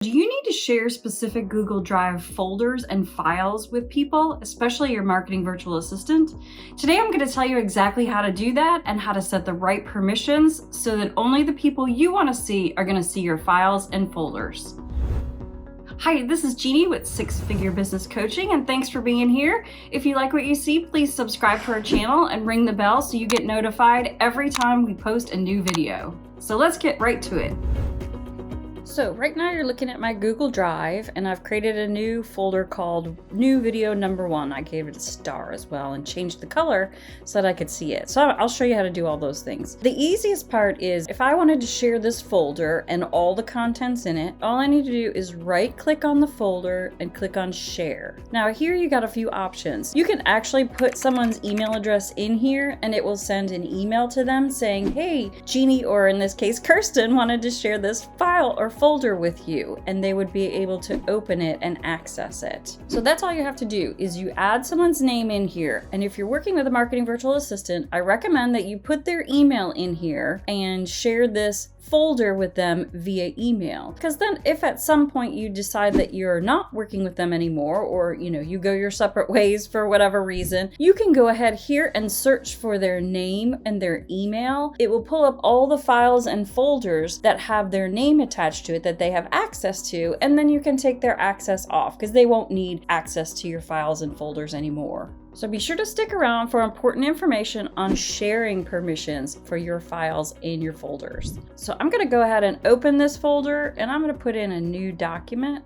Do you need to share specific Google Drive folders and files with people, especially your marketing virtual assistant? Today I'm going to tell you exactly how to do that and how to set the right permissions so that only the people you want to see are going to see your files and folders. Hi, this is Jeanne with Six Figure Business Coaching, and thanks for being here. If you like what you see, please subscribe to our channel and ring the bell so you get notified every time we post a new video. So let's get right to it. So right now you're looking at my Google Drive, and I've created a new folder called New Video Number 1. I gave it a star as well and changed the color so that I could see it. So I'll show you how to do all those things. The easiest part is if I wanted to share this folder and all the contents in it, all I need to do is right click on the folder and click on Share. Now here you got a few options. You can actually put someone's email address in here and it will send an email to them saying, hey, Jeanne, or in this case, Kirsten, wanted to share this file or folder with you, and they would be able to open it and access it. So that's all you have to do is you add someone's name in here. And if you're working with a marketing virtual assistant, I recommend that you put their email in here and share this folder with them via email, because then if at some point you decide that you're not working with them anymore, or you go your separate ways for whatever reason, you can go ahead here and search for their name and their email. It will pull up all the files and folders that have their name attached to it that they have access to, and then you can take their access off because they won't need access to your files and folders anymore. So be sure to stick around for important information on sharing permissions for your files and your folders. So I'm going to go ahead and open this folder, and I'm going to put in a new document.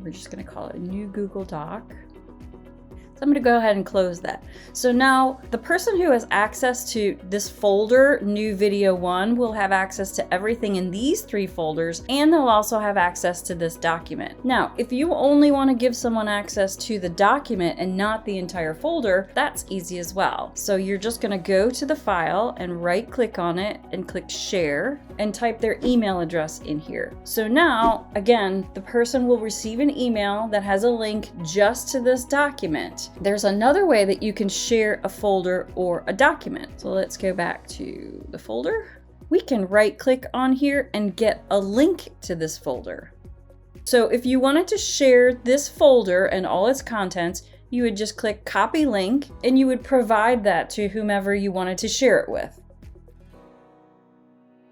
We're just going to call it a new Google Doc. So I'm going to go ahead and close that. So now the person who has access to this folder, New Video 1, will have access to everything in these 3 folders, and they'll also have access to this document. Now, if you only want to give someone access to the document and not the entire folder, that's easy as well. So you're just going to go to the file and right click on it and click Share and type their email address in here. So now, again, the person will receive an email that has a link just to this document. There's another way that you can share a folder or a document. So let's go back to the folder. We can right click on here and get a link to this folder. So if you wanted to share this folder and all its contents, you would just click copy link and you would provide that to whomever you wanted to share it with.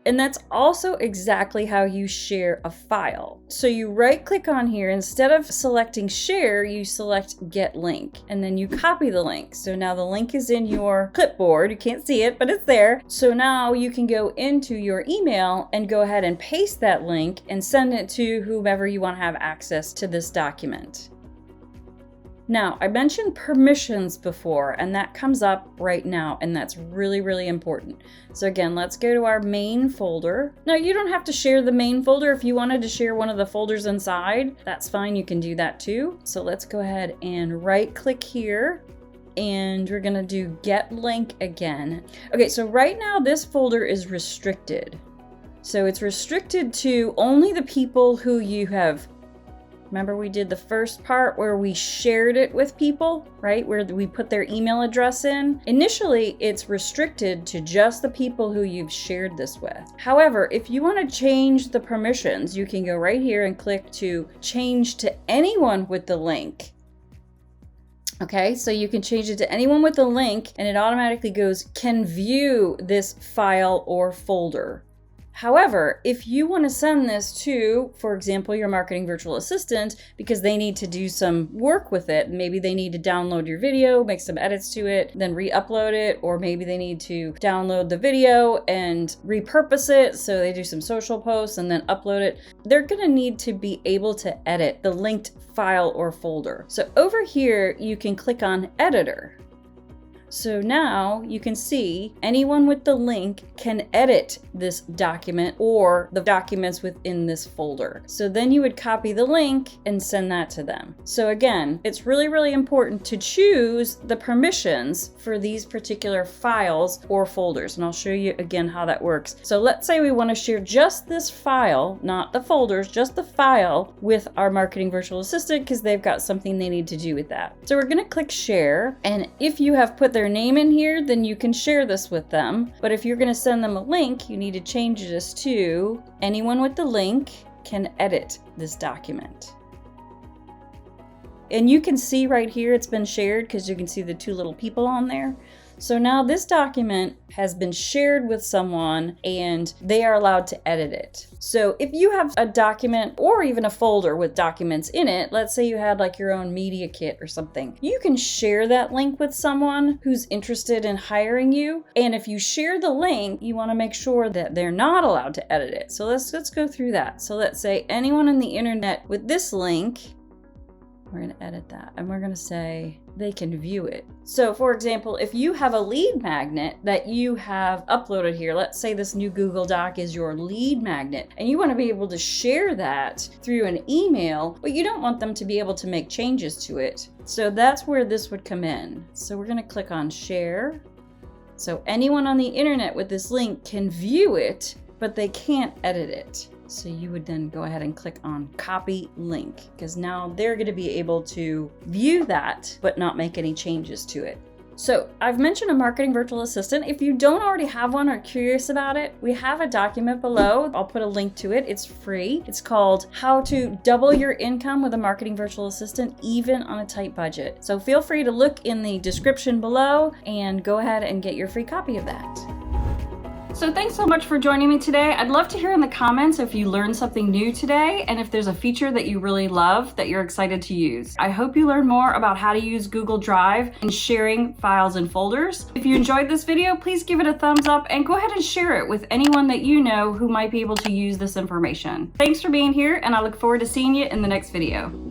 And that's also exactly how you share a file. So you right click on here, instead of selecting share, you select get link, and then you copy the link. So now the link is in your clipboard. You can't see it, but it's there. So now you can go into your email and go ahead and paste that link and send it to whomever you want to have access to this document. Now, I mentioned permissions before, and that comes up right now, and that's really, really important. So again, let's go to our main folder. Now, you don't have to share the main folder. If you wanted to share one of the folders inside, that's fine. You can do that too. So let's go ahead and right click here, and we're gonna do get link again. Okay, so right now this folder is restricted. So it's restricted to only the people who you have. Remember, we did the first part where we shared it with people, right? Where we put their email address in. Initially, it's restricted to just the people who you've shared this with. However, if you want to change the permissions, you can go right here and click to change to anyone with the link. Okay, so you can change it to anyone with the link, and it automatically goes, can view this file or folder. However, if you want to send this to, for example, your marketing virtual assistant, because they need to do some work with it, maybe they need to download your video, make some edits to it, then re-upload it, or maybe they need to download the video and repurpose it, so they do some social posts and then upload it, they're going to need to be able to edit the linked file or folder. So over here, you can click on Editor. So now you can see anyone with the link can edit this document or the documents within this folder. So then you would copy the link and send that to them. So again, it's really, really important to choose the permissions for these particular files or folders. And I'll show you again how that works. So let's say we want to share just this file, not the folders, just the file with our marketing virtual assistant because they've got something they need to do with that. So we're going to click share. And if you have put their name in here, then you can share this with them. But if you're going to send them a link, you need to change this to anyone with the link can edit this document. And you can see right here it's been shared because you can see the two little people on there. So now this document has been shared with someone and they are allowed to edit it. So if you have a document or even a folder with documents in it, let's say you had like your own media kit or something, you can share that link with someone who's interested in hiring you. And if you share the link, you want to make sure that they're not allowed to edit it. So let's go through that. So let's say anyone on the internet with this link, we're going to edit that and we're going to say they can view it. So for example, if you have a lead magnet that you have uploaded here, let's say this new Google Doc is your lead magnet and you want to be able to share that through an email, but you don't want them to be able to make changes to it. So that's where this would come in. So we're going to click on share. So anyone on the internet with this link can view it, but they can't edit it. So you would then go ahead and click on copy link because now they're going to be able to view that but not make any changes to it. So I've mentioned a marketing virtual assistant. If you don't already have one or are curious about it, we have a document below. I'll put a link to it. It's free. It's called How to Double Your Income with a Marketing Virtual Assistant, even on a tight budget. So feel free to look in the description below and go ahead and get your free copy of that. So thanks so much for joining me today. I'd love to hear in the comments if you learned something new today and if there's a feature that you really love that you're excited to use. I hope you learned more about how to use Google Drive and sharing files and folders. If you enjoyed this video, please give it a thumbs up and go ahead and share it with anyone that you know who might be able to use this information. Thanks for being here and I look forward to seeing you in the next video.